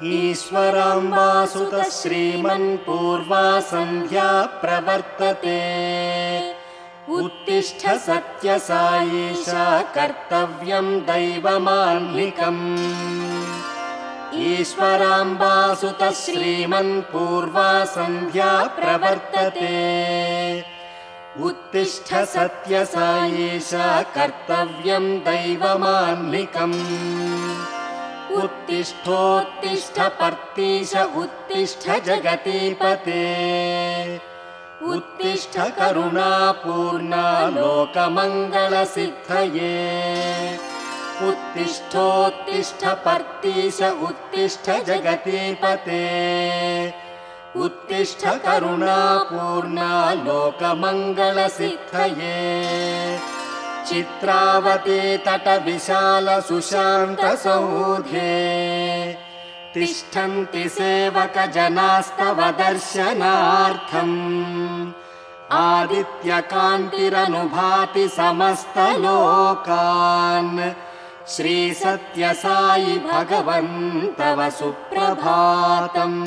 ईश्वराम्बासुतः श्रीमन्पूर्वा सन्ध्या प्रवर्तते। उत्तिष्ठ सत्यसायीशा कर्तव्यं दैवमाह्निकम्। ईश्वराम्बासुतः श्रीमन्पूर्वा सन्ध्या प्रवर्तते। उत्तिष्ठ सत्यसायीशा कर्तव्यं दैवमाह्निकम्। उत्तिष्ठोत्तिष्ठ पर्तीश उत्तिष्ठ जगतीपते। उत्तिष्ठ करुणापूर्णा लोकमङ्गलसिद्धये। उत्तिष्ठोत्तिष्ठ पर्तीश उत्तिष्ठ जगतीपते। उत्तिष्ठ करुणापूर्णा लोकमङ्गलसिद्धये। चित्रावती तटविशाल सुशान्तसौधे। तिष्ठन्ति सेवकजनास्तव दर्शनार्थम्। आदित्यकान्तिरनुभाति समस्तलोकान्। श्रीसत्यसायि भगवन् तव सुप्रभातम्।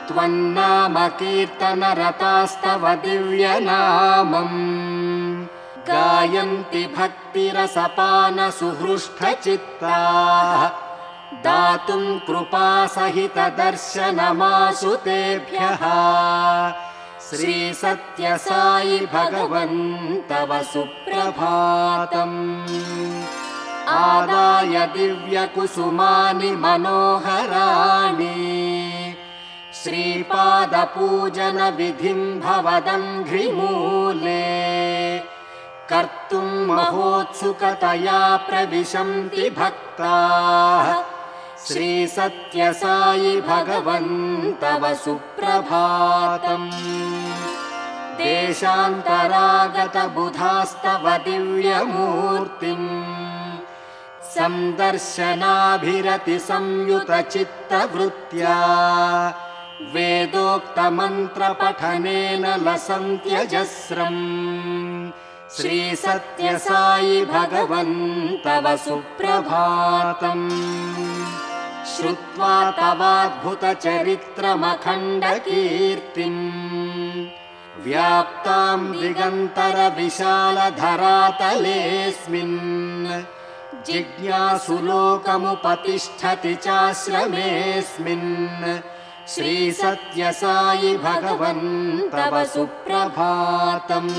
त्वन्नाम कीर्तनरतास्तव दिव्यनामम्। गायन्ति भक्तिरसपानसुहृष्टचित्ताः। दातुं कृपासहितदर्शनमाशु तेभ्यः। श्रीसत्यसायि भगवन् तव सुप्रभातम्। आदाय दिव्यकुसुमानि मनोहराणि। श्रीपादपूजनविधिं भवदङ्घ्रिमूले। कर्तुं महोत्सुकतया प्रविशन्ति भक्ताः। श्रीसत्यसायि भगवन् तव सुप्रभातम्। देशान्तरागतबुधास्तव दिव्यमूर्तिम्। संदर्शनाभिरतिसंयुतचित्तवृत्त्या। वेदोक्तमन्त्रपठनेन लसन्त्यजस्रम्। श्रीसत्यसायि भगवन् तव सुप्रभातम्। श्रुत्वा तवाद्भुतचरित्रमखण्डकीर्तिम्। व्याप्तां दिगन्तरविशालधरातलेऽस्मिन्। जिज्ञासुलोकमुपतिष्ठति चाश्रमेऽस्मिन्। श्रीसत्यसायि भगवन् तव सुप्रभातम्।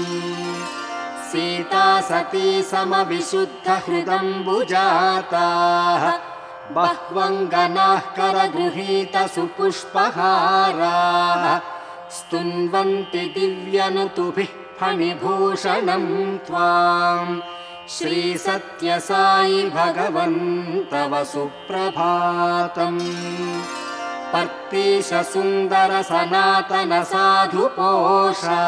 सीता सती समविशुद्धहृदम्बुजाताः। बह्वङ्गनाः करगृहीत सुपुष्पहाराः। स्तुन्वन्ति दिव्यनुतुभिः फणिभूषणं त्वाम्। श्रीसत्यसायि भगवन् तव सुप्रभातम्। पर्तीश सुन्दर सनातन साधुपोषा।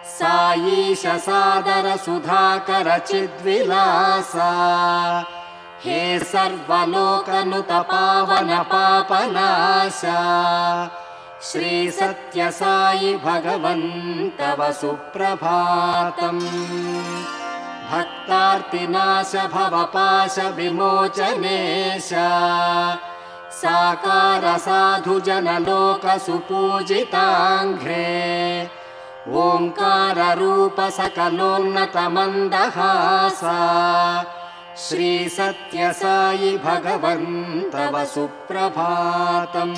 सायीश सादर सुधाकर चिद्विलासा। हे सर्वलोकनुत पावन पापनाशा। श्रीसत्यसायि भगवन् तव सुप्रभातम्। भक्तार्तिनाश भवपाश विमोचनेश। साकार साधुजनलोक सुपूजिताङ्घ्रे। ओङ्काररूप सकलोन्नतमन्दहासा। श्रीसत्यसायि भगवन् तव सुप्रभातम्।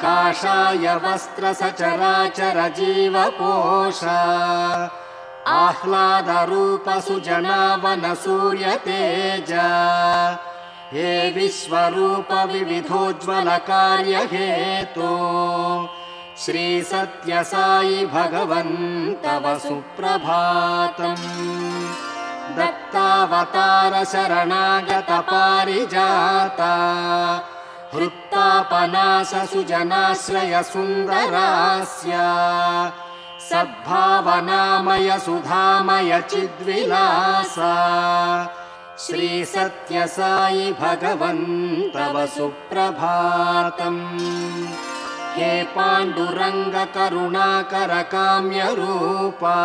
काषाय वस्त्र सचराचर जीवपोषा। आह्लादरूप सुजनावन सूर्यतेज। हे विश्वरूप विविधोज्ज्वल कार्यहेतो। श्रीसत्यसायि भगवन् तव सुप्रभातम्। दत्तावतार शरणागत पारिजाता। हृत्तापनाश सुजनाश्रय सुन्दरास्य। सद्भावनामय सुधामय चिद्विलासा। श्रीसत्यसायि भगवन् तव सुप्रभातम्। हे पाण्डुरङ्ग करुणाकर काम्यरूपा।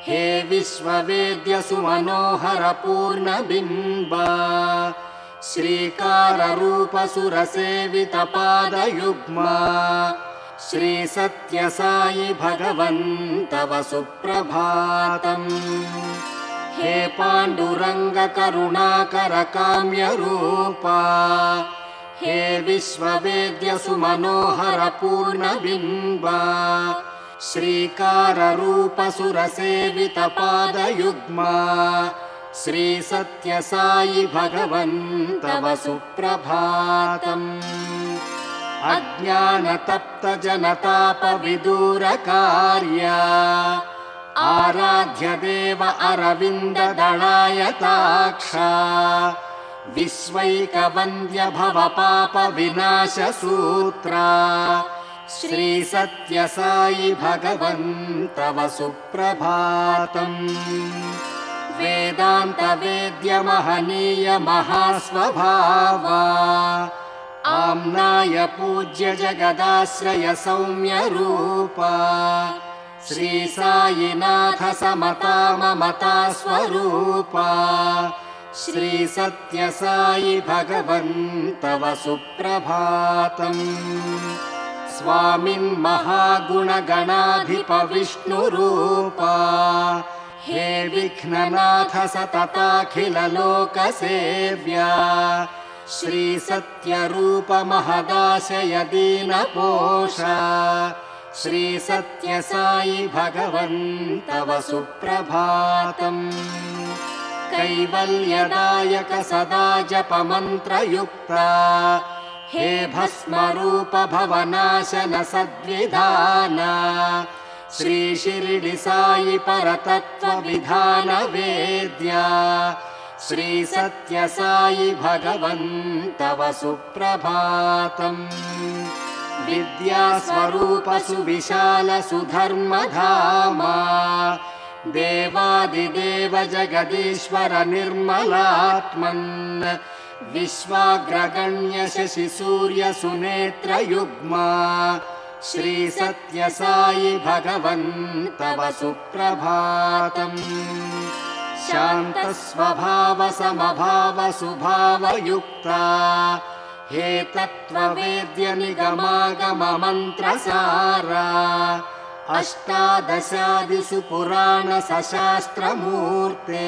हे विश्ववेद्य सुमनोहर पूर्णबिम्ब। श्रीकाररूपसुरसेवितपादयुग्मा श्री सत्यसाई भगवन् तव सुप्रभातम्। हे पाण्डुरङ्ग करुणाकर काम्यरूपा हे विश्ववेद्य सुमनोहर पूर्णबिम्बा श्रीकाररूपसुरसेवितपादयुग्मा श्री सत्यसाई भगवन् तव सुप्रभातम्। अज्ञानतप्तजनतापविदूरकार्या आराध्य देव अरविन्ददलायताक्षा विश्वैकवन्द्य भवपापविनाशसूत्रा श्री सत्यसाई भगवन् तव सुप्रभातम्। वेदान्तवेद्य महनीय महास्वभावा आम्नाय पूज्य जगदाश्रय सौम्य रूपा श्री साईनाथ समता ममता स्वरूपा श्री सत्यसाई भगवन् तव सुप्रभातम्। स्वामिन् महागुणगणाधिप विष्णुरूपा हे विघ्ननाथ सतताखिललोकसेव्या श्री सत्यरूप महदाशय दीनपोषा श्री सत्यसाई भगवन् तव सुप्रभातम्। कैवल्यदायक सदा जपमन्त्रयुक्ता हे भस्मरूप भवनाशन सद्विधाना श्री शिर्डी साई परतत्व विधान वेद्या श्री सत्यसाई भगवन् तव सुप्रभातम्। विद्यास्वरूप सुविशाल सुधर्मधामा देवादिदेव जगदीश्वर निर्मलात्मन् विश्वाग्रगण्य शशि सूर्य सुनेत्रयुग्मा श्री सत्यसाई भगवन् तव सुप्रभातम्। शान्तस्वभाव समभाव सुभावयुक्ता हे तत्त्ववेद्य निगमागम मन्त्रसारा अष्टादशादिषु पुराण सशास्त्रमूर्ते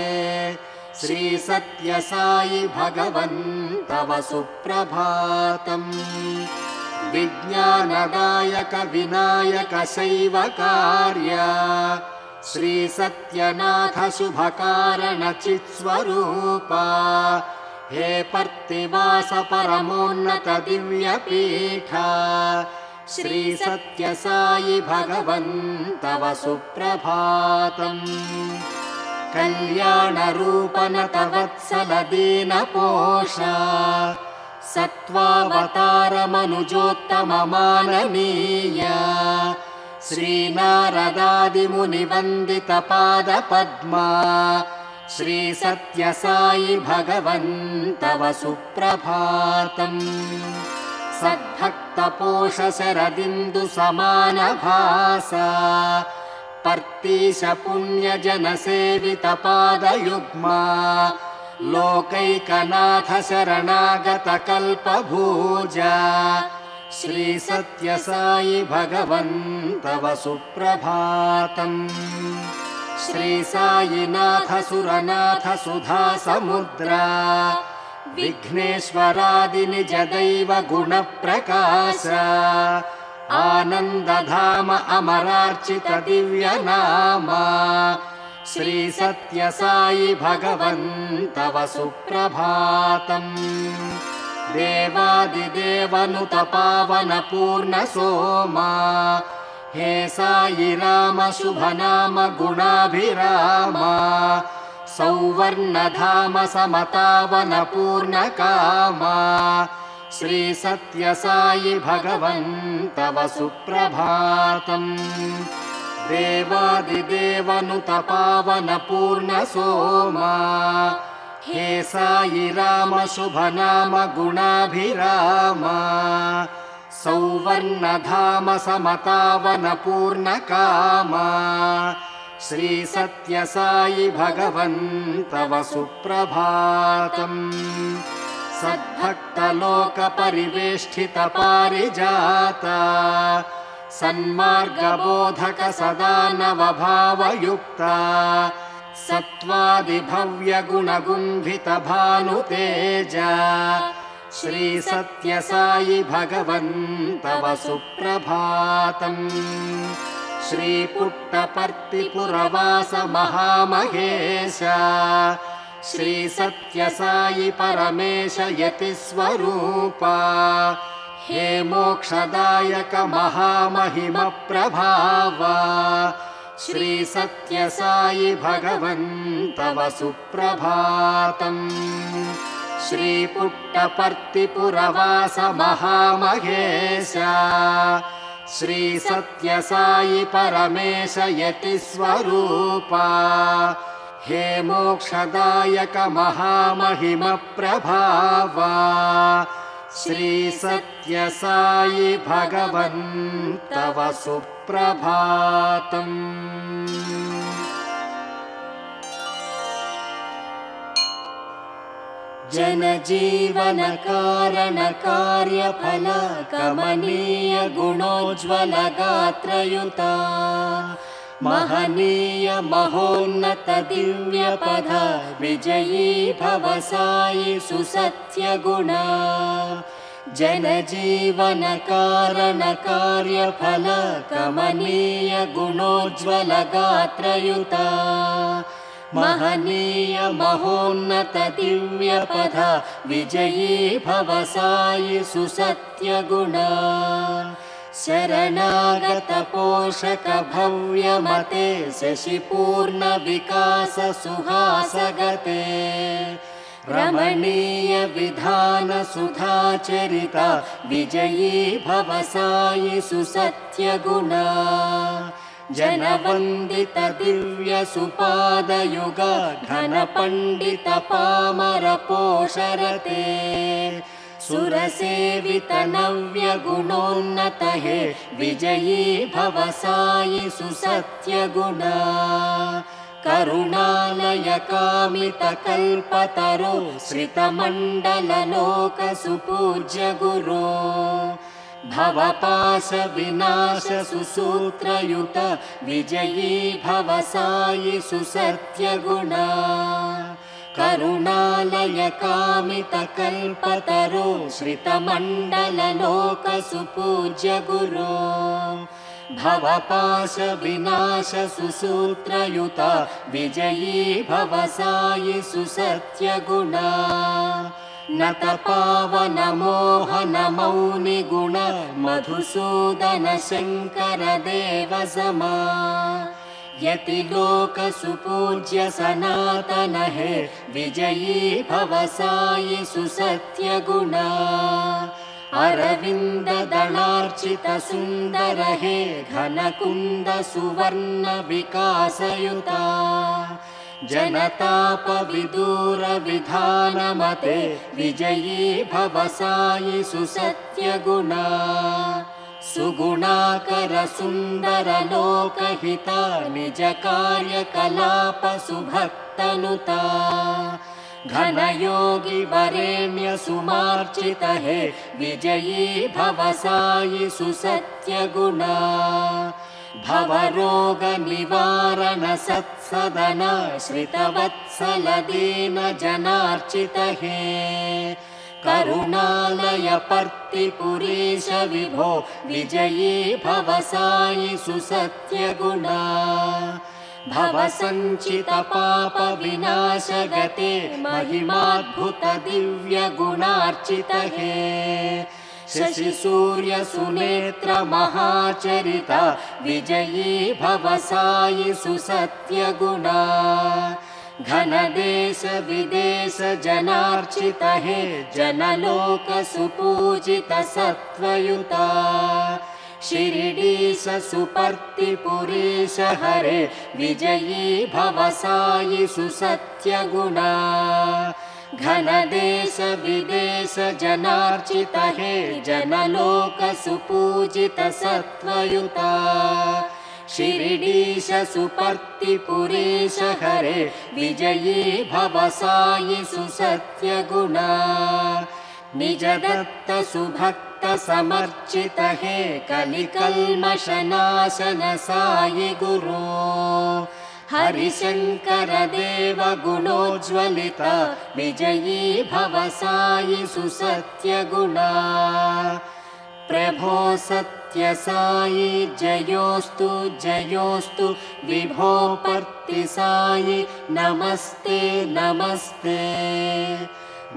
श्री सत्यसाई भगवन् तव सुप्रभातम्। विज्ञानदायक विनायक शैवकार्या श्री सत्यनाथ शुभकारण चित्स्वरूपा हे पर्तिवास परमोन्नत दिव्यपीठा श्री सत्यसाई भगवन् तव सुप्रभातम्। कल्याणरूपनत वत्सल दीनपोषा सत्त्वावतार मनुजोत्तम माननीया श्रीनारदादिमुनिवन्दित पादपद्मा श्री सत्यसाई भगवन् तव सुप्रभातम्। सद्भक्तपोष शरदिन्दु समानभासा पर्तीश पुण्यजनसेवित पादयुग्मा लोकैकनाथ शरणागत कल्पभूजा श्री सत्यसाई भगवन् तव सुप्रभातम्। श्री साईनाथ सुरनाथ सुधा समुद्रा विघ्नेश्वरादि निज दैव गुणप्रकाश आनन्दधाम अमरार्चित दिव्यनामा श्री सत्यसाई भगवन् तव सुप्रभातम्। देवादिदेवनुत पावन पूर्ण सोमा हे साई राम शुभनाम गुणाभिरामा सौवर्णधाम समतावन पूर्णकामा श्री सत्यसाई भगवन् तव सुप्रभातम्। देवादिदेवनुत पावन पूर्ण सोमा हे साई राम शुभनाम गुणाभिरामा सौवर्णधाम समतावन पूर्णकामा श्री सत्यसाई भगवन् तव सुप्रभातम्। सद्भक्तलोकपरिवेष्टितपारिजात सन्मार्गबोधक सदा नवभावयुक्ता सत्त्वादिभव्यगुणगुम्भितभानुतेजा श्रीसत्यसायि भगवन् तव सुप्रभातम्। श्रीपुट्टपर्तिपुरवास महामहेश श्रीसत्यसायि परमेश यतिस्वरूपा हे मोक्षदायक महामहिमप्रभावा श्रीसत्यसायि भगवन् तव सुप्रभातम्। श्रीपुट्टपर्तिपुरवास महामहेश श्रीसत्यसायि परमेश यतिस्वरूपा हे मोक्षदायक महामहिमप्रभावा श्रीसत्यसायि भगवन् तव सुप्रभातम्। जनजीवन कारण कार्यफल कमनीय गुणोज्ज्वल गात्रयुता महनीय महोन्नत दिव्यपद विजयी भव साई सुसत्य गुणा। जनजीवन कारण कार्यफल कमनीय गुणोज्ज्वल गात्रयुता महनीय महोन्नत दिव्यपद विजयी भव साई सुसत्य गुणा। शरणागत पोषक भव्यमते शशिपूर्ण विकास सुहासगते रमणीय विधान सुधाचरिता विजयी भव साई सुसत्य गुणा। जनवन्दित दिव्य सुपादयुग घन पंडित पामर पोषरते सुरसेवित नव्य गुणोन्नत हे विजयी भव साई सुसत्य गुणा। करुणालय कामित कल्पतरो श्रितमण्डल लोक सुपूज्य गुरो भवपाश विनाश सुसूत्रयुत विजयी भव साई सुसत्य गुणा। करुणालय कामित कल्पतरो श्रितमण्डल लोक सुपूज्य गुरो भवपाश विनाश सुसूत्रयुत विजयी भव साई सुसत्य गुणा। नत पावन मोहन मौनि गुण मधुसूदन शंकर देव समा यति लोक सुपूज्य सनातन हे विजयी भव साई सुसत्य गुणा। अरविंद दलार्चित सुंदर हे घन कुंद सुवर्ण विकासयुता जनताप विदूर विधान मते विजयी भव साई सुसत्य गुणा। सुगुणाकर सुंदर लोकहिता निज कार्य कलाप सुभक्तनुता घन योगी वरेण्य सुमार्चित हे विजयी भव साई सुसत्य गुणा। भवरोग निवारण सत्सदन श्रितवत्सल दीन जनार्चित हे करुणालय पर्तिपुरीश विभो विजयी भव साई सुसत्य गुणा। भव संचित पाप विनाश गते महिमाद्भुत दिव्य गुणार्चित हे शशि सूर्य सुनेत्र महाचरिता विजयी भव साई सुसत्य गुणा। घन देश विदेश जनार्चित हे जनलोक सुपूजित सत्वयुता शिरडीश सुपर्तिपुरीश हरे विजयी भव साई सुसत्य गुणा। घन देश विदेश जनार्चित हे जनलोक सुपूजित सत्वयुता शिरिडीश सुपर्तिपुरेश हरे विजयी भव साई सुसत्यगुणा निजदत्त सुभक्त समर्चित हे कलिकल्मषनाशन साई गुरो हरिशंकर देव गुणोज्ज्वलित विजयी भव साई सुसत्यगुणा प्रभो सत्य साई जयोस्तु जयोस्तु विभो पर्ति साई नमस्ते नमस्ते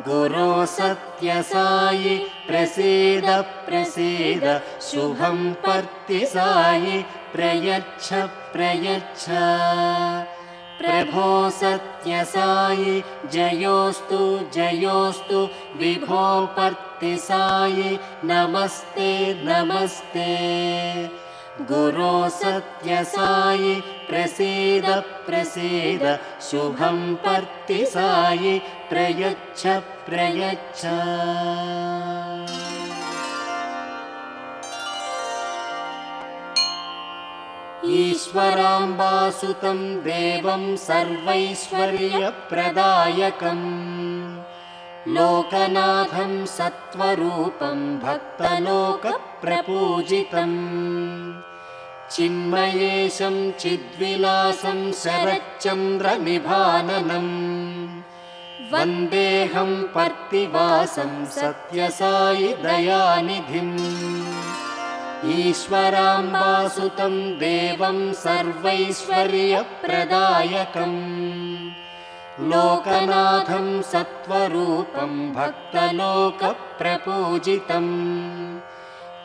गुरो सत्य साई प्रसीद प्रसीद शुभं पर्ति साई प्रयच्छ प्रयच्छ प्रभो सत्य साई जयोस्तु जयोस्तु विभो पर्ति साई नमस्ते नमस्ते गुरो सत्य साई प्रसीद प्रसीद शुभं पर्ति साई प्रयच्छ प्रयच्छ ईश्वराम्बासुतं देवं सर्वैश्वर्यप्रदायकम् लोकनाथं सत्वरूपं भक्तलोकप्रपूजितम् चिन्मयेशं चिद्विलासं शरच्चन्द्रनिभाननम् वन्देऽहं पर्तिवासं सत्यसाई दयानिधिम् ईश्वराम्बासुतं देवं सर्वैश्वर्यप्रदायकम् लोकनाथं सत्वरूपं भक्तलोकप्रपूजितम्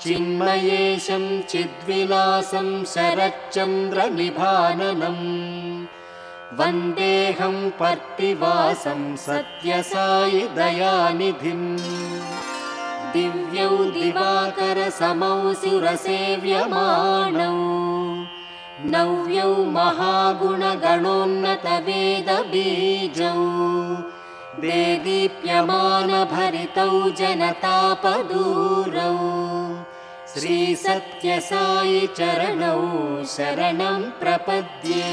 चिन्मयेशं चिद्विलासं शरच्चन्द्रनिभाननम् वन्देऽहं पर्तिवासं सत्यसाई दयानिधिम् दिव्यौ दिवाकरसमौ सुरसेव्यमाणौ नव्यौ महागुणगणोन्नतवेदबीजौ देदीप्यमानभरितौ जनतापदूरौ श्रीसत्यसाई चरणौ शरणं प्रपद्ये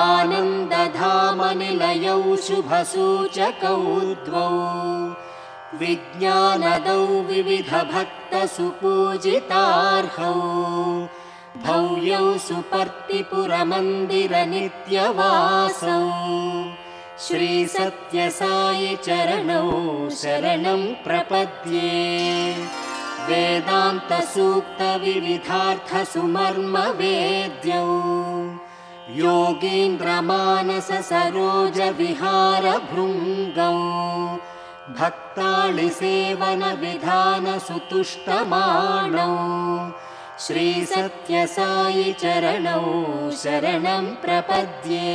आनन्दधामनिलयौ शुभसूचकौ द्वौ विज्ञानदौ विविधभक्तसुपूजितार्हौ भव्यौ सुपर्तिपुरमन्दिरनित्यवासौ श्रीसत्यसाई चरणौ शरणं प्रपद्ये वेदान्तसूक्तविविधार्थसुमर्मवेद्यौ योगीन्द्रमानससरोजविहारभृङ्गौ भक्ताळिसेवनविधानसुतुष्टमाणौ श्रीसत्यसाई चरणौ शरणं प्रपद्ये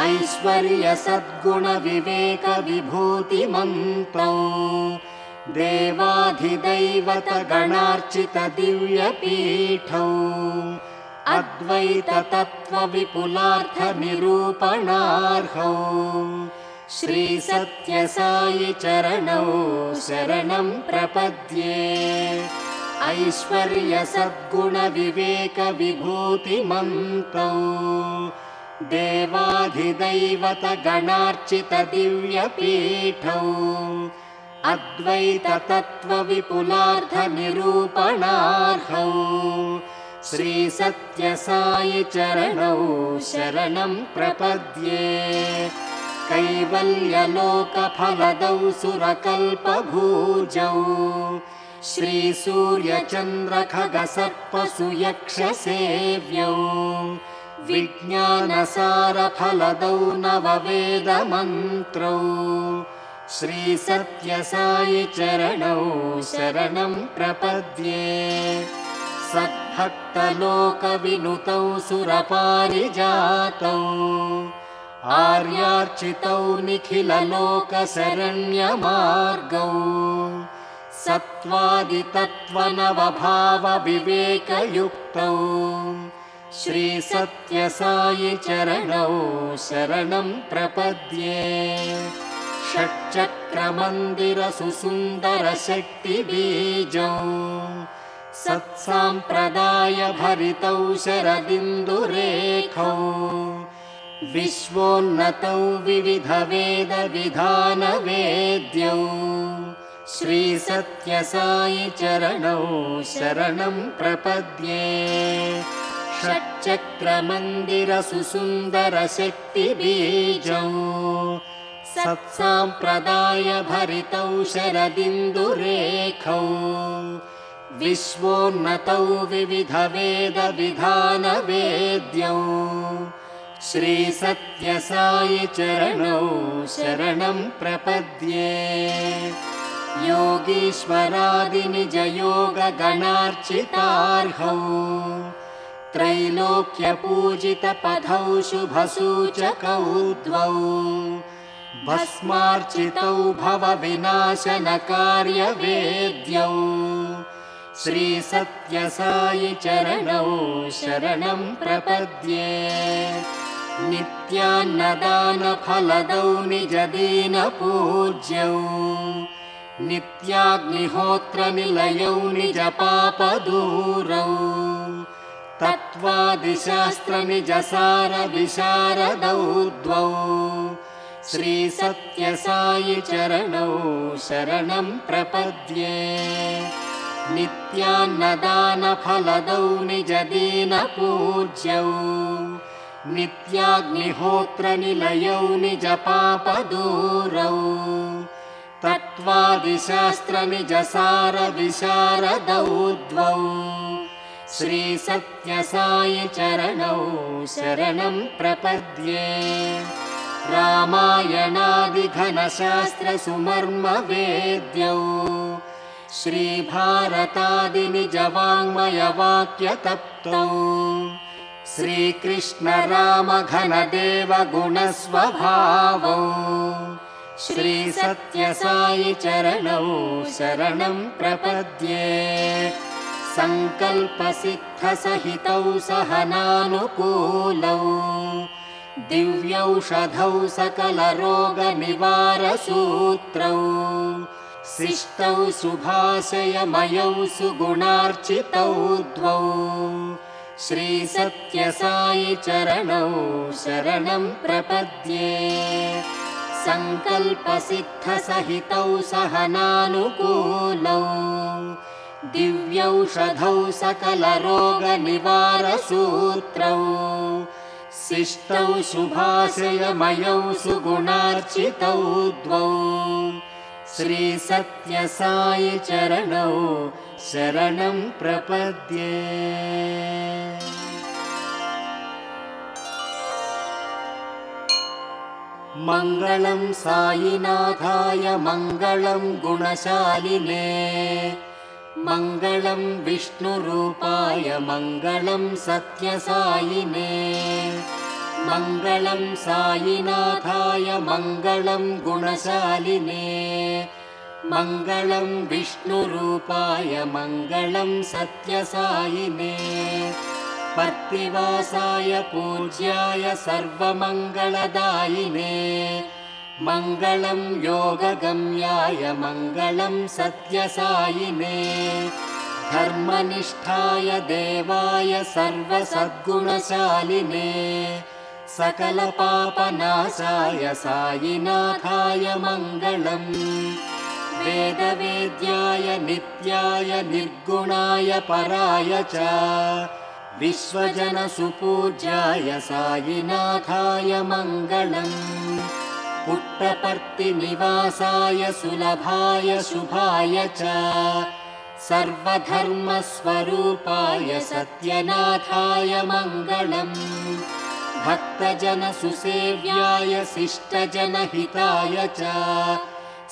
ऐश्वर्यसद्गुणविवेकविभूतिमन्तौ देवाधिदैवतगणार्चितदिव्यपीठौ अद्वैततत्त्वविपुलार्थनिरूपणार्हौ श्रीसत्यसाई चरणौ शरणं प्रपद्ये ऐश्वर्यसद्गुणविवेकविभूतिमन्तौ देवाधिदैवतगणार्चितदिव्यपीठौ अद्वैततत्त्वविपुलार्थनिरूपणार्हौ श्रीसत्यसाई चरणौ शरणं प्रपद्ये कैवल्यलोकफलदौ सुरकल्पभूजौ श्रीसूर्यचन्द्रखगसर्पसुयक्षसेव्यौ विज्ञानसारफलदौ नववेदमन्त्रौ श्रीसत्यसाई चरणौ शरणं प्रपद्ये सद्भक्तलोकविनुतौ सुरपारिजातौ आर्यार्चितौ निखिललोकशरण्यमार्गौ सत्त्वादितत्त्वनवभावविवेकयुक्तौ श्रीसत्यसाई चरणौ शरणं प्रपद्ये षट्चक्रमन्दिरसुसुन्दरशक्तिबीजौ सत्साम्प्रदायभरितौ शरदिन्दुरेखौ विश्वोन्नतौ विविधवेदविधानवेद्यौ श्रीसत्यसायि चरणौ शरणं प्रपद्ये। षट्चक्रमन्दिरसुसुन्दरशक्तिबीजौ सत्साम्प्रदायभरितौ शरदिन्दुरेखौ विश्वोन्नतौ विविधवेदविधानवेद्यौ श्रीसत्यसायि चरणौ शरणं प्रपद्ये। योगीश्वरादिनिजयोगगणार्चितार्हौ त्रैलोक्यपूजितपथौ शुभसूचकौ द्वौ भस्मार्चितौ भवविनाशनकार्यवेद्यौ श्रीसत्यसायि चरणौ शरणं प्रपद्ये। नित्यान्नदानफलदौ निजदीनपूज्यौ नित्याग्निहोत्रनिलयौ निजपापदूरौ तत्त्वादिशास्त्रनिजसारविशारदौ द्वौ श्रीसत्यसायि चरणौ शरणं प्रपद्ये। नित्यान्नदानफलदौ निजदीनपूज्यौ नित्याग्निहोत्रनिलयौ निजपापदूरौ तत्त्वादिशास्त्रनिजसारविशारदौ द्वौ श्रीसत्यसायि चरणौ शरणं प्रपद्ये। रामायणादिघनशास्त्रसुमर्मवेद्यौ श्रीभारतादिनिजवाङ्मयवाक्यतप्तौ श्रीकृष्णरामघनदेवगुणस्वभावौ श्रीसत्यसायि चरणौ शरणं प्रपद्ये। सङ्कल्पसिद्धसहितौ सहनानुकूलौ दिव्यौषधौ सकलरोगनिवारसूत्रौ शिष्टौ शुभाशयमयौ सुगुणार्चितौ द्वौ श्रीसत्यसायि चरणौ शरणं प्रपद्ये। सङ्कल्पसिद्धसहितौ सहनानुकूलौ दिव्यौषधौ सकलरोगनिवारसूत्रौ शिष्टौ शुभाशयमयौ सुगुणार्चितौ द्वौ श्रीसत्यसायि चरणौ शरणं प्रपद्ये। मङ्गलं सायिनाथाय मङ्गलं गुणशालिने मङ्गलं विष्णुरूपाय मङ्गलं सत्यसायिने मङ्गलं सायिनाथाय मङ्गलं गुणशालिने मङ्गलं विष्णुरूपाय मङ्गलं सत्यसायिने पर्तिवासाय पूज्याय सर्वमङ्गलदायिने मङ्गलं योगगम्याय मङ्गलं सत्यसायिने धर्मनिष्ठाय देवाय सर्वसद्गुणशालिने सकलपापनाशाय सायिनाथाय मङ्गलम् वेदवेद्याय नित्याय निर्गुणाय पराय च विश्वजनसुपूज्याय सायिनाथाय मङ्गलम् पुट्टपर्तिनिवासाय सुलभाय शुभाय च सर्वधर्मस्वरूपाय सत्यनाथाय मङ्गलम् भक्तजनसुसेव्याय शिष्टजनहिताय च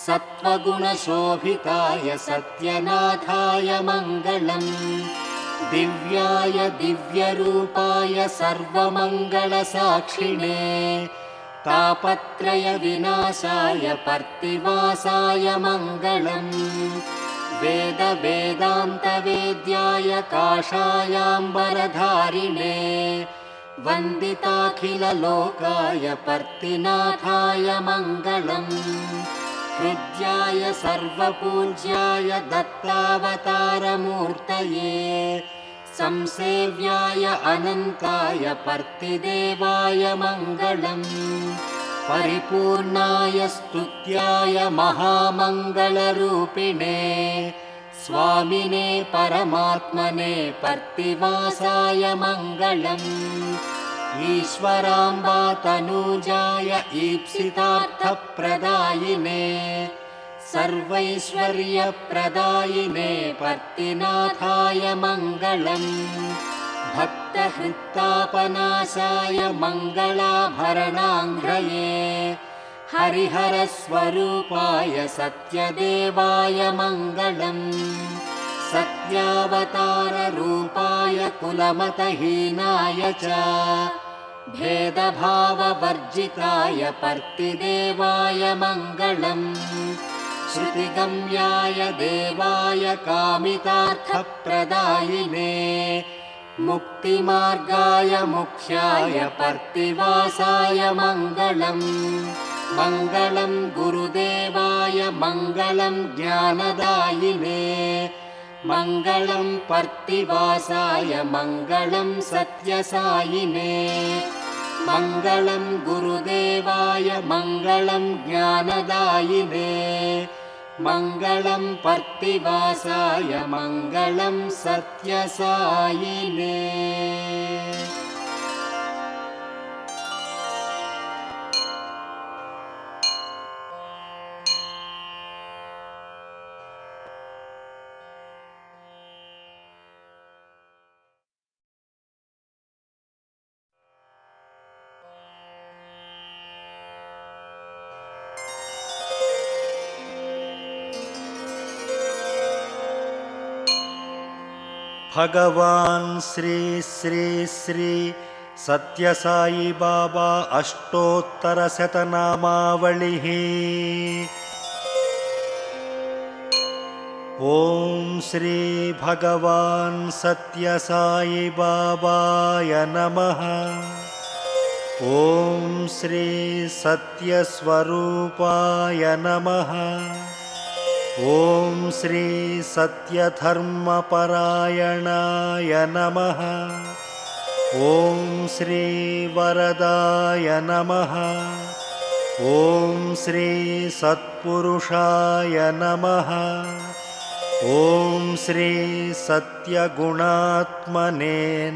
सत्त्वगुणशोभिताय सत्यनाथाय मङ्गलम् दिव्याय दिव्यरूपाय सर्वमङ्गलसाक्षिणे तापत्रयविनाशाय पर्तिवासाय मङ्गलम् वेदवेदान्तवेद्याय काषायाम्बरधारिणे वन्दिताखिललोकाय पर्तिनाथाय मङ्गलम् हृद्याय सर्वपूज्याय दत्तावतारमूर्तये संसेव्याय अनन्ताय पर्तिदेवाय मङ्गलम् परिपूर्णाय स्तुत्याय महामङ्गलरूपिणे स्वामिने परमात्मने पर्तिवासाय मङ्गलम् ईश्वराम्बा तनूजाय ईप्सितार्थप्रदायिने सर्वैश्वर्यप्रदायिने पर्तिनाथाय मङ्गलम् भक्तहृत्तापनाशाय मङ्गलाभरणाङ्घ्रये हरिहरस्वरूपाय सत्यदेवाय मङ्गलम् सत्यावताररूपाय कुलमतहीनाय च भेदभाववर्जिताय पर्तिदेवाय मङ्गलम् श्रुतिगम्याय देवाय कामितार्थप्रदायिने मुक्तिमार्गाय मुख्याय पर्तिवासाय मङ्गलम् मङ्गलं गुरुदेवाय मङ्गलं ज्ञानदायिने मङ्गलं पर्तिवासाय मङ्गलं सत्यसायिने मङ्गलं गुरुदेवाय मङ्गलं ज्ञानदायिने मङ्गलं पर्तिवासाय मङ्गलं सत्यसायिने। भगवान् श्री श्री श्री सत्यसाई बाबा अष्टोत्तरशतनामावलिः। ॐ श्री भगवान् सत्यसाई बाबाय नमः। ॐ श्री सत्यस्वरूपाय नमः। ॐ श्री सत्यधर्मपरायणाय नमः। ॐ श्री वरदाय नमः। ॐ श्री सत्पुरुषाय नमः। ॐ श्री सत्यगुणात्मने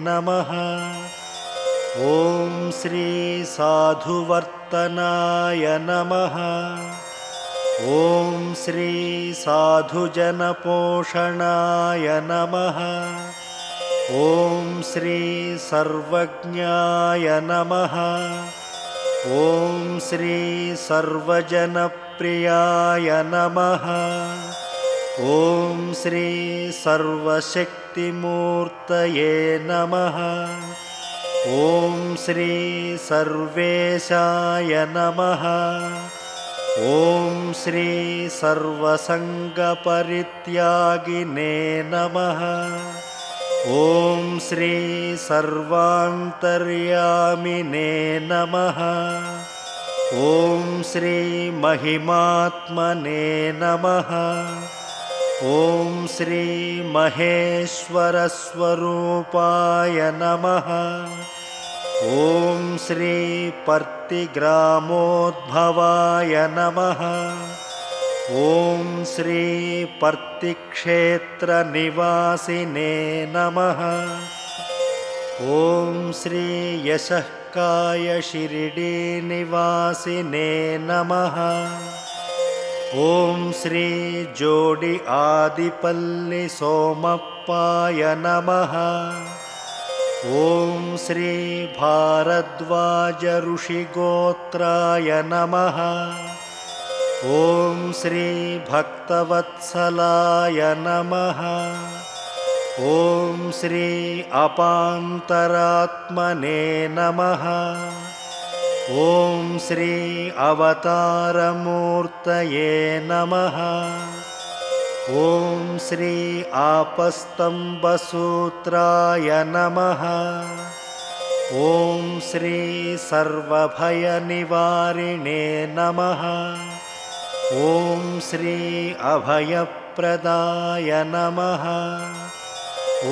नमः। ॐ श्री साधुवर्तनाय नमः। ॐ श्री साधुजनपोषणाय नमः। ॐ श्री सर्वज्ञाय नमः। ॐ श्री सर्वजनप्रियाय नमः। ॐ श्री सर्वशक्तिमूर्तये नमः। ॐ श्री सर्वेशाय नमः। ॐ श्री सर्वसङ्गपरित्यागिने नमः। ॐ श्री सर्वान्तर्यामिने नमः। ॐ श्री महिमात्मने नमः। ॐ श्री महेश्वरस्वरूपाय नमः। ॐ श्री पर्तिग्रामोद्भवाय नमः। ॐ श्री पर्तिक्षेत्रनिवासिने नमः। ॐ श्री यशःकाय शिरिडीनिवासिने नमः। ॐ श्री जोडि आदिपल्लि सोमप्पाय नमः। ॐ श्री भारद्वाज ऋषिगोत्राय नमः। ॐ श्री भक्तवत्सलाय नमः। ॐ श्री अपान्तरात्मने नमः। ॐ श्री अवतारमूर्तये नमः। ॐ श्री आपस्तम्बसूत्राय नमः। ॐ श्री सर्वभयनिवारिणे नमः। ॐ श्री अभयप्रदाय नमः।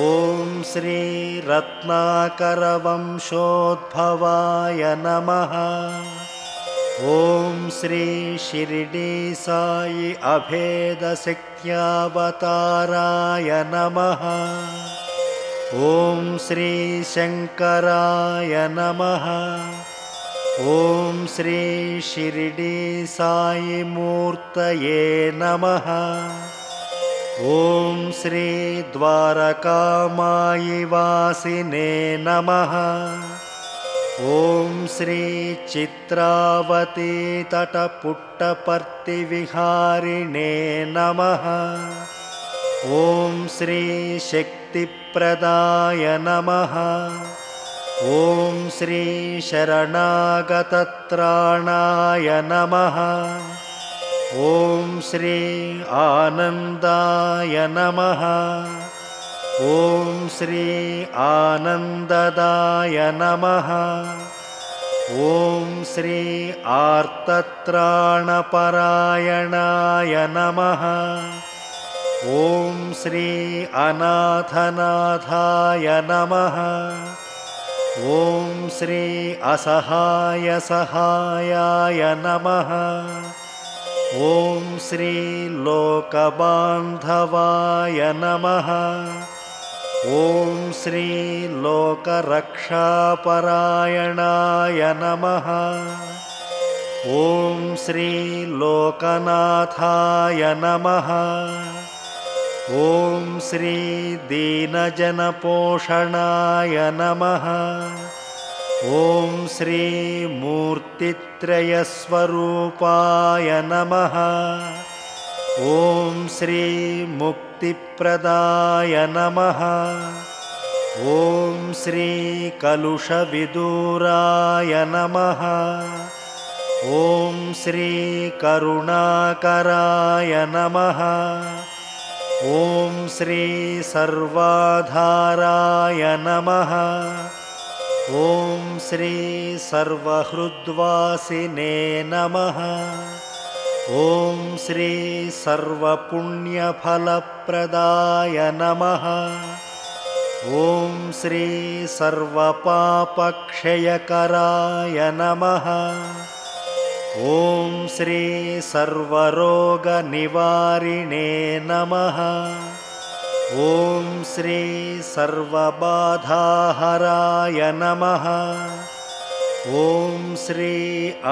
ॐ श्री रत्नाकरवंशोद्भवाय नमः। ॐ श्री शिरडी साई अभेदशक्त्यावताराय नमः। ॐ श्री शङ्कराय नमः। ॐ श्री शिरडी साई मूर्तये नमः। ॐ श्री द्वारकामायि वासिने नमः। ॐ श्री चित्रावती तटपुट्टपर्तिविहारिणे नमः। ॐ श्री शक्तिप्रदाय नमः। ॐ श्री शरणागतत्राणाय नमः। ॐ श्री आनन्दाय नमः। ॐ श्री आनन्ददाय नमः। ॐ श्री आर्तत्राणपरायणाय नमः। ॐ श्री अनाथनाथाय नमः। ॐ श्री असहायसहायाय नमः। ॐ श्री लोकबान्धवाय नमः। ॐ श्री लोकरक्षापरायणाय नमः। ॐ श्री लोकनाथाय नमः। ॐ श्री दीनजनपोषणाय नमः। ॐ श्री मूर्तित्रयस्वरूपाय नमः। ॐ श्री मुक्तिप्रदाय नमः। ॐ श्री कलुषविदूराय नमः। ॐ श्री करुणाकराय नमः। ॐ श्री सर्वाधाराय नमः। ॐ श्री सर्वहृद्वासिने नमः। ॐ श्री सर्वपुण्यफलप्रदाय नमः। ॐ श्री सर्वपापक्षयकराय नमः। ॐ श्री सर्वरोगनिवारिणे नमः। ॐ श्री सर्वबाधाहराय नमः। ॐ श्री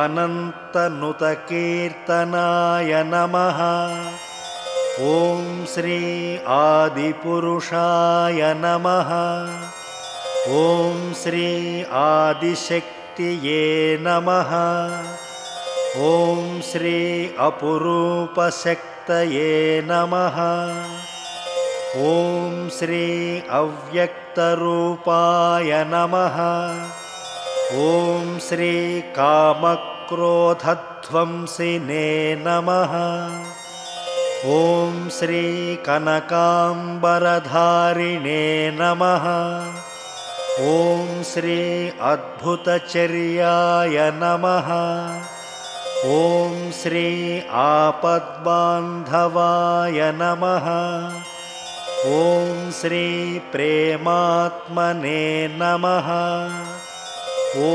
अनन्तनुतकीर्तनाय नमः। ॐ श्री आदिपुरुषाय नमः। ॐ श्री आदिशक्तिये नमः। ॐ श्री अपुरूपशक्तये नमः। ॐ श्री अव्यक्तरूपाय नमः। ॐ श्री कामक्रोधध्वंसिने नमः। ॐ श्री कनकाम्बरधारिणे नमः। ॐ श्री अद्भुतचर्याय नमः। ॐ श्री आपद्बान्धवाय नमः। ॐ श्री प्रेमात्मने नमः। ॐ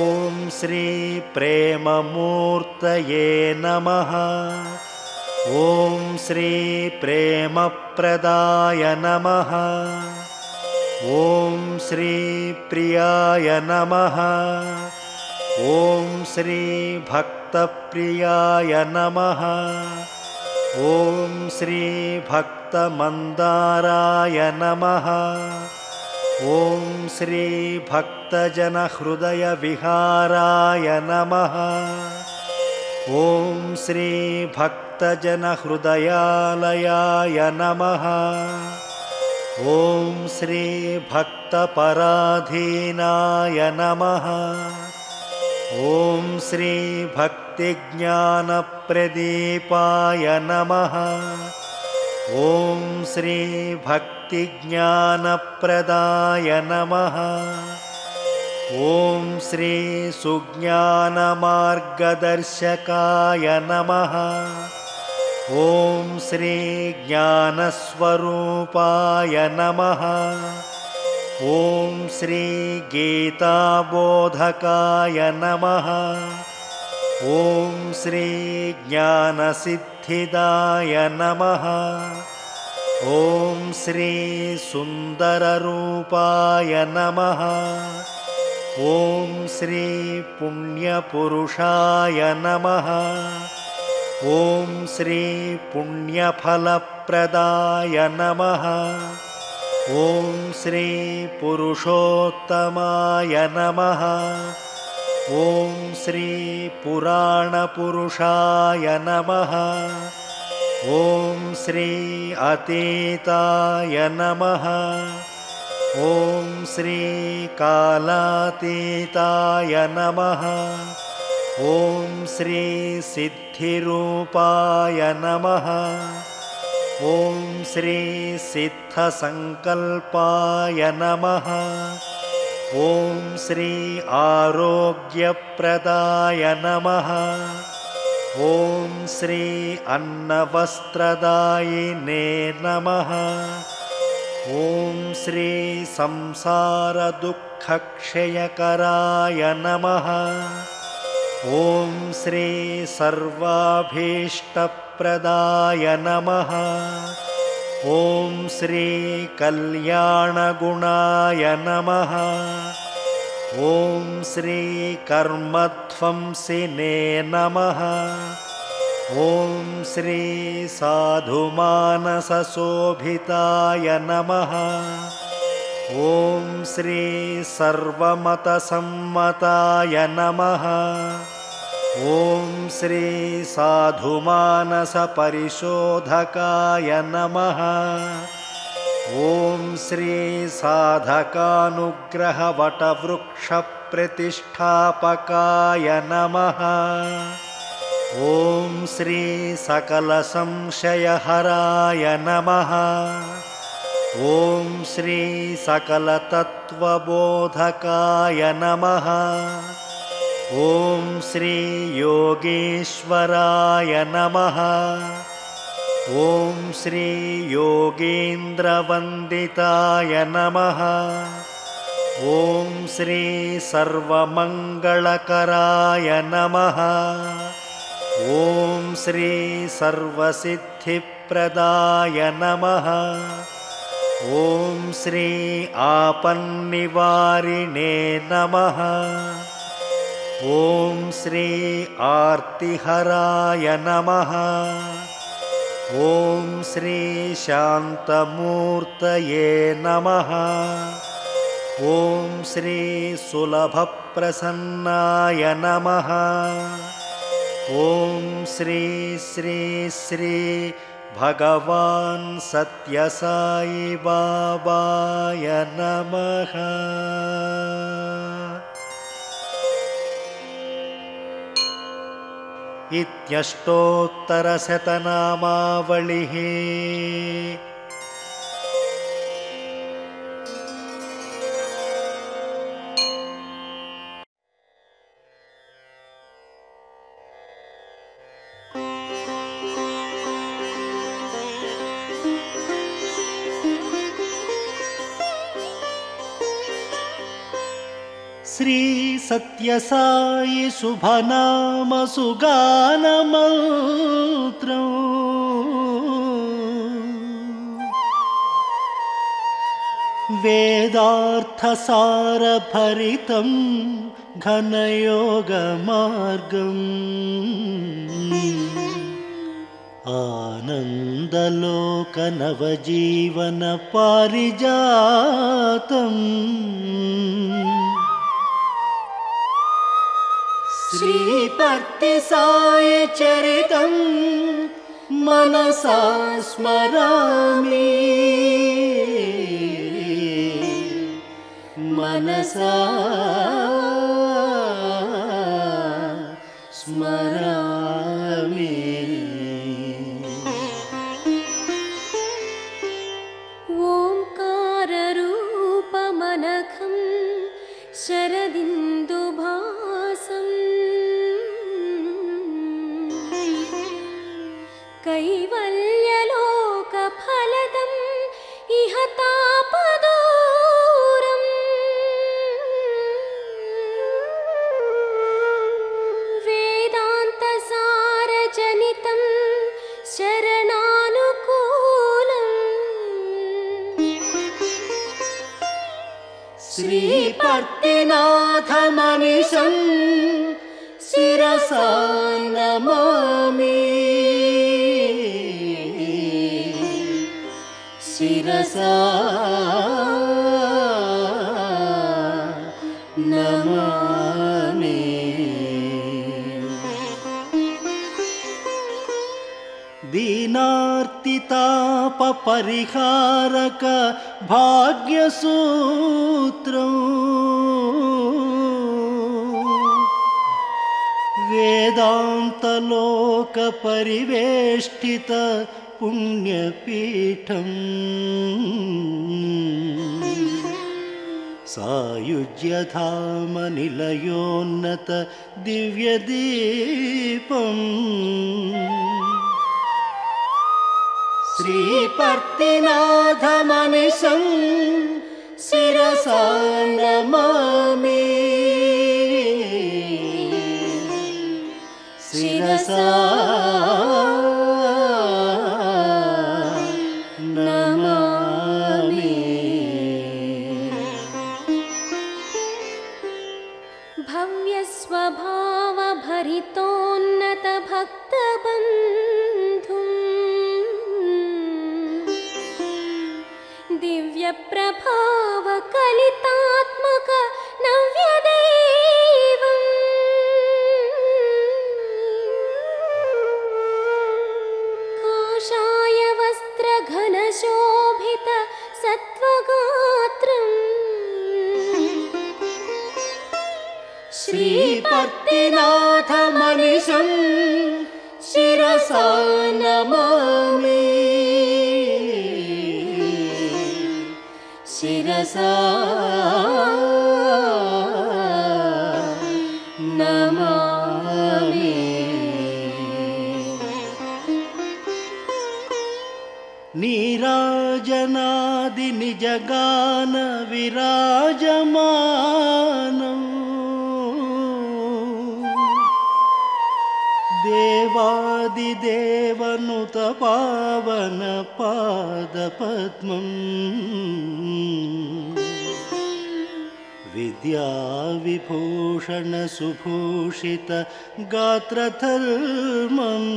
श्री प्रेममूर्तये नमः। ॐ श्री प्रेमप्रदाय नमः। ॐ श्री प्रियाय नमः। ॐ श्री भक्तप्रियाय नमः। ॐ श्री भक्तमन्दाराय नमः। ॐ श्री भक्तजनहृदयविहाराय नमः। ॐ श्री भक्तजनहृदयालयाय नमः। ॐ श्री भक्तपराधीनाय नमः। ॐ श्री भक्तिज्ञानप्रदीपाय नमः। ॐ श्री भक्तिज्ञानप्रदाय नमः। ॐ श्री सुज्ञानमार्गदर्शकाय नमः। ॐ श्री ज्ञानस्वरूपाय नमः। ॐ श्री गीताबोधकाय नमः। ॐ श्री ज्ञानसिद्धिदाय नमः। ॐ श्री सुन्दररूपाय नमः। ॐ श्री पुण्यपुरुषाय नमः। ॐ श्री पुण्यफलप्रदाय नमः। ॐ श्री पुरुषोत्तमाय नमः। ॐ श्री पुराणपुरुषाय नमः। ॐ श्री अतीताय नमः। ॐ श्री कालातीताय नमः। ॐ श्री सिद्धिरूपाय नमः। ॐ श्री सिद्धसङ्कल्पाय नमः। ॐ श्री आरोग्यप्रदाय नमः। ॐ श्री अन्नवस्त्रदायिने नमः। ॐ श्री संसारदुःखक्षयकराय नमः। ॐ श्री सर्वाभीष्टप्रदाय नमः। ॐ श्री कल्याणगुणाय नमः। ॐ श्री कर्मध्वंसिने नमः। ॐ श्री साधुमानसशोभिताय नमः। ॐ श्री सर्वमतसम्मताय नमः। ॐ श्री साधुमानसपरिशोधकाय नमः। ॐ श्री साधकानुग्रहवटवृक्षप्रतिष्ठापकाय नमः। ॐ श्री सकलसंशयहराय नमः। ॐ श्री सकलतत्त्वबोधकाय नमः। ॐ श्री योगीश्वराय नमः। ॐ श्री योगीन्द्रवन्दिताय नमः। ॐ श्री सर्वमङ्गलकराय नमः। ॐ श्री सर्वसिद्धिप्रदाय नमः। ॐ श्री आपन्निवारिणे नमः। ॐ श्री आर्तिहराय नमः। ॐ श्री शान्तमूर्तये नमः। ॐ श्री सुलभप्रसन्नाय नमः। ॐ श्री श्री श्री भगवान् सत्यसाई बाबाय नमः। इत्यष्टोत्तरशतनामावलिः। श्री सत्यसाई शुभनाम सुगानमन्त्रम् वेदार्थसारभरितं घनयोगमार्गम् आनन्दलोकनवजीवनपारिजातम् श्रीभक्तिसाई चरितं मनसा स्मरामि। मनसा स्मरामि। ओंकाररूपमनघं शरदिन्दुभासम् कैवल्यलोकफलदम् इह तापदूरम् वेदान्तसारजनितं शरणानुकूलम् श्रीपत्तिनाथमनिशं शिरसा नमामि शिरसा नमामि। दीनार्तितापपरिहारक भाग्यसूत्रम् वेदान्तलोकपरिवेष्टित पुण्यपीठम् सायुज्यधामनिलयोन्नत दिव्यदीपम् श्रीपत्तिनाथमनिशं शिरसा नमामि शिरसा नमामि। भव्यस्वभावभरितोन्नतभक्तबन्धुम् दिव्यप्रभावकलितात्मक नव्यदैवम् काषाय वस्त्रघनशोभित सत्त्वगात्रम् श्रीपत्तिनाथमनिशं शिरसा नमामि शिरसा नमामि। नीराजनादि निजगान विराजमानम् देवादिदेवनुत पावन पादपद्मम् विद्याविभूषण सुभूषित गात्रधर्मम्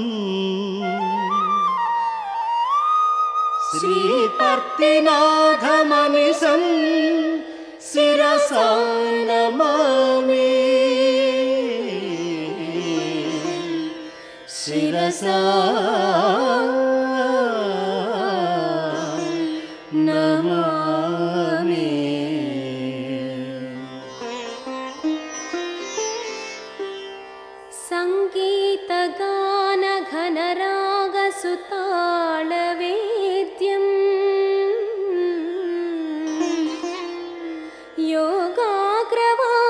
श्रीपत्तिनाथमनिशं शिरसा नमामि शिरसा नमामि। सङ्गीतगानघनरागसुताळवेद्यम्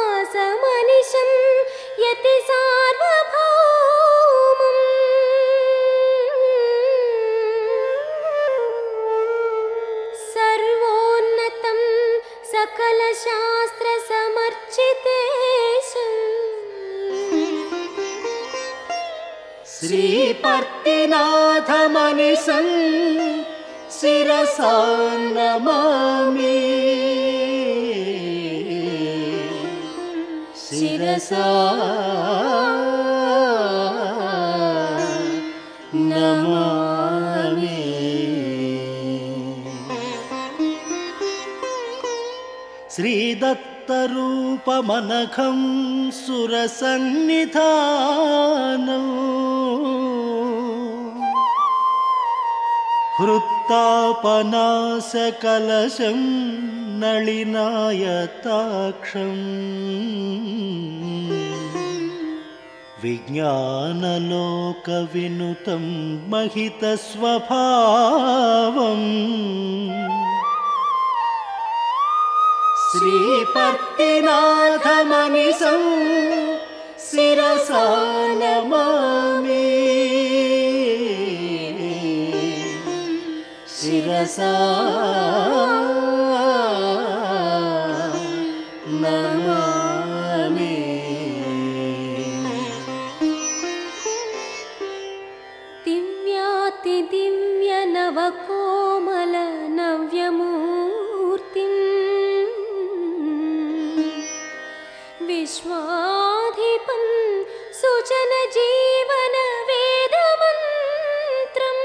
योगाग्रवासमनिशं यतिसार्वभौमम् सर्वोन्नतं सकलशास्त्रसमर्चितेशम् श्रीपत्तिनाथमनिशं शिरसा नमामि शिरसा नमामि। श्रीदत्तरूपमनघं सुरसन्निधानम् हृत्तापनासकलशं नलिनायताक्षम् विज्ञानलोकविनुतं महितस्वभावम् श्रीपत्तिनाथमनिशं शिरसा नमामि शिरसा नमामि। दिव्यातिदिव्य नवकोमल नव्यमूर्तिं विश्वाधिपं सुजन जीवन वेदमन्त्रम्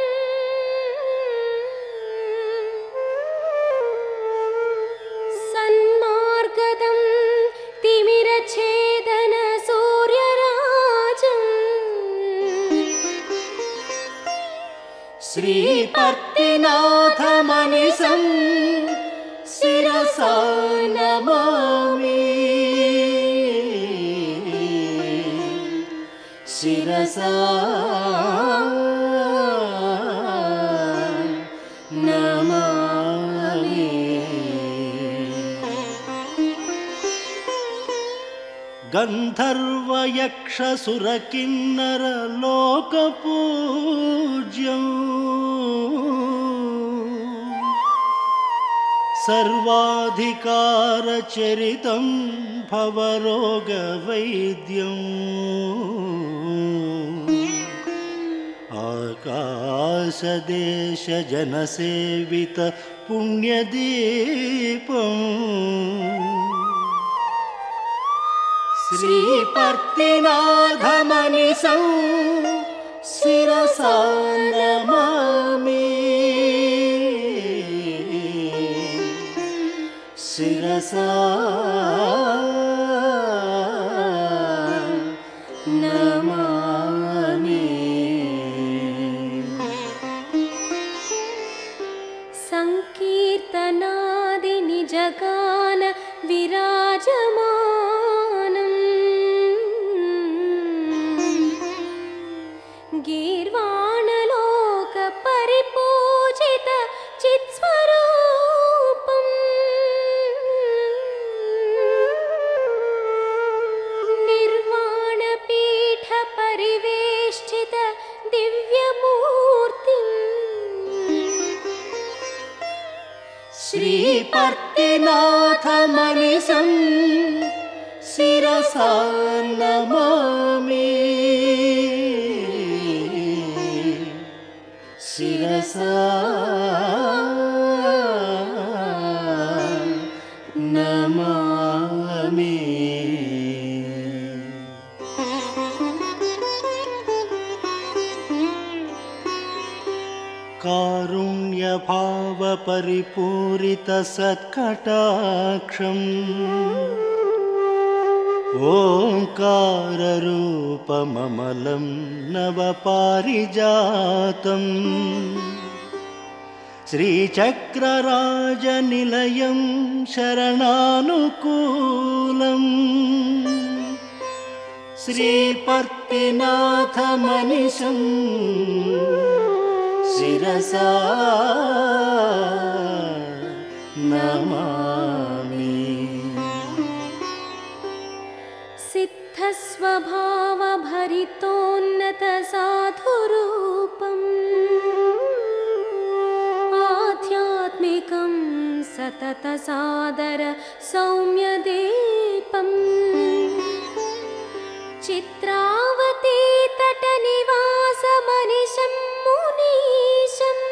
सन्मार्गदं तिमिरच्छेदन सूर्यराजम् श्रीपर्तिनाथमनिशं शिरसा नमामि। शिरसा नमामि। गन्धर्वयक्षसुरकिन्नर लोकपूज्यम् सर्वाधिकारचरितं भवरोगवैद्यम् आकाशदेशजनसेवित पुण्यदीपम् श्रीपर्तिनाथमनिशं शिरसा नमामि। शिरसा नमामि। संकीर्तनादि निजगान विराजमानम् गीर्वाणलोक परिपूजित चित्स्वरूपम् निर्वाणपीठ परिवेष्टित दिव्यमूर्तिम् श्रीपर्तिनाथमनिशं शिरसा नमामि। शिरसा नमामि। कारुण्यभावपरिपूरितसत्कटाक्षम् ओङ्काररूपममलं नवपारिजातम् श्रीचक्रराजनिलयं शरणानुकूलम् श्रीपर्तिनाथमनिशं शिरसा नमामि। सिद्धस्वभावभरितोन्नत साधुरूपम् आध्यात्मिकं सतत सादर सौम्यदीपम् चित्रावती तटनिवासमनिशं मुनीशम्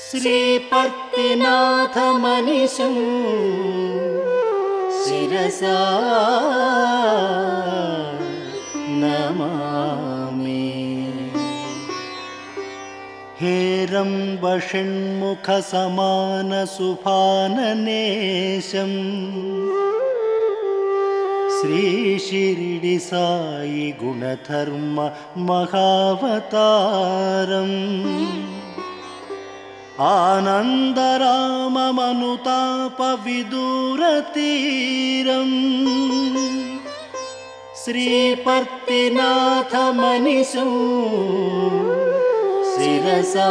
श्रीपर्तिनाथमनिशं शिरसा नमामि। हेरम्बषण्मुखसमानसुभाननेशम् श्रीशिरिडिसायि गुणधर्म महावतारम् आनन्दराममनुतापविदूरतीरम् श्रीपर्तिनाथमनिशं शिरसा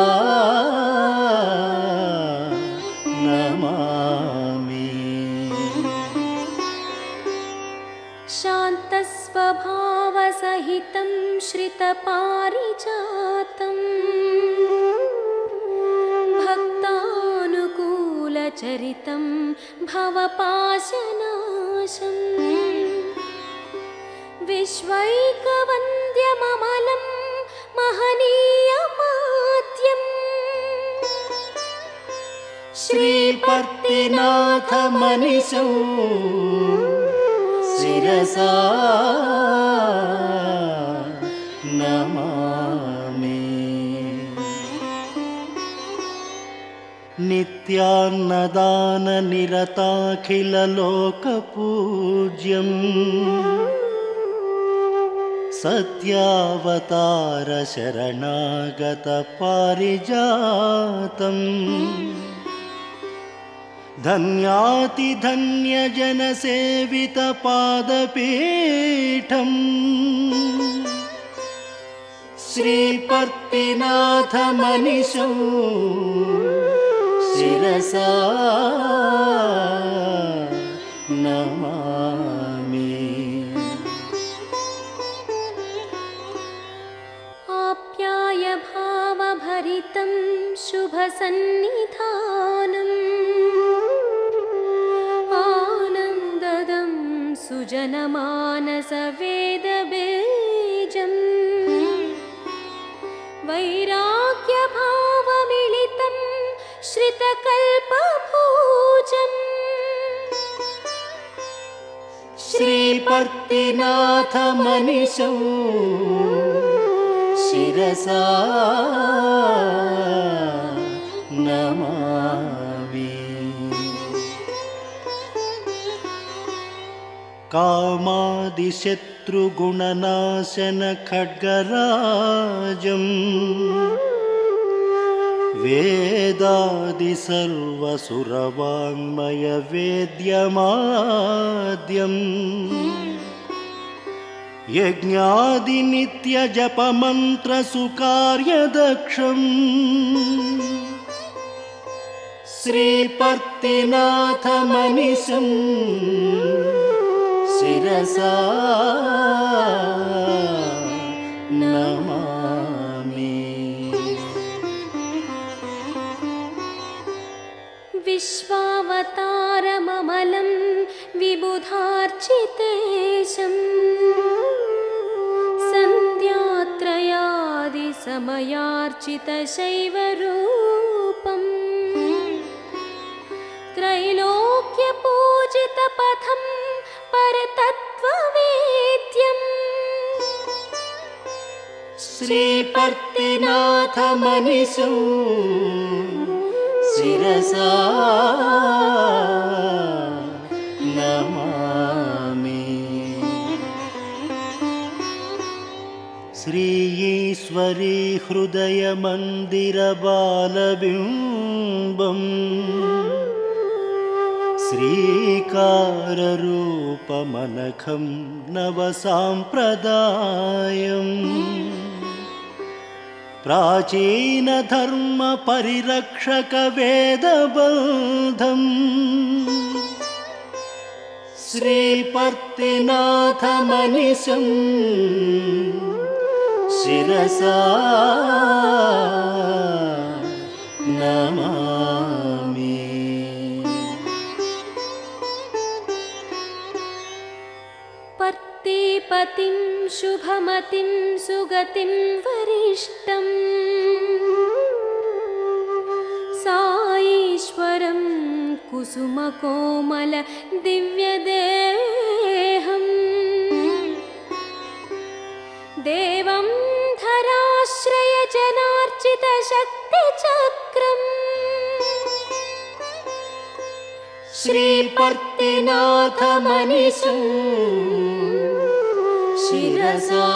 नमामि। शान्तस्वभावसहितं श्रितपारिजातम् चरितं भवपाशनाशम् विश्वैकवन्द्यममलं महनीयमाद्यम् श्रीपर्तिनाथमनिशौ शिरसा नमामि। नित्यान्नदाननिरताखिललोकपूज्यम् सत्यावतारशरणागतपारिजातम् धन्यातिधन्यजनसेवितपादपीठम् श्रीपर्तिनाथमनिशौ शिरसा नमामि। आप्याय भावभरितं शुभसन्निधानम् आनन्ददं सुजनमानसवेदबीजम् वैराग्यभावमिलितं श्रितकल्पभूजम् श्रीपर्तिनाथमनिशौ शिरसा नमामि। कामादिशत्रुगुणनाशनखड्गराजम् वेदादिसर्वसुरवाङ्मयवेद्यमाद्यम् यज्ञादिनित्यजपमन्त्रसुकार्यदक्षम् श्रीपर्तिनाथमनिशं शिरसा नमामि। विश्वावतारममलं विबुधार्चितेशम् सन्ध्यात्रयादिसमयार्चितशैवरूपम् त्रैलोक्यपूजितपथं परतत्त्ववेद्यम् श्रीपर्तिनाथमनिशौ शिरसा नमामि। श्रीईश्वरी हृदयमन्दिरबालबिम्बम् श्रीकाररूपमनघं नवसाम्प्रदायम् प्राचीनधर्मपरिरक्षकवेदबन्धम् श्रीपर्तिनाथमनिशं शिरसा नमामि। पर्तिपतिं शुभमतिं सुगतिं वरिष्ठम् साईश्वरं कुसुमकोमल दिव्यदेहम् देवं धराश्रयजनार्चितशक्तिचक्रम् श्रीपर्तिनाथमनिशं शिरसा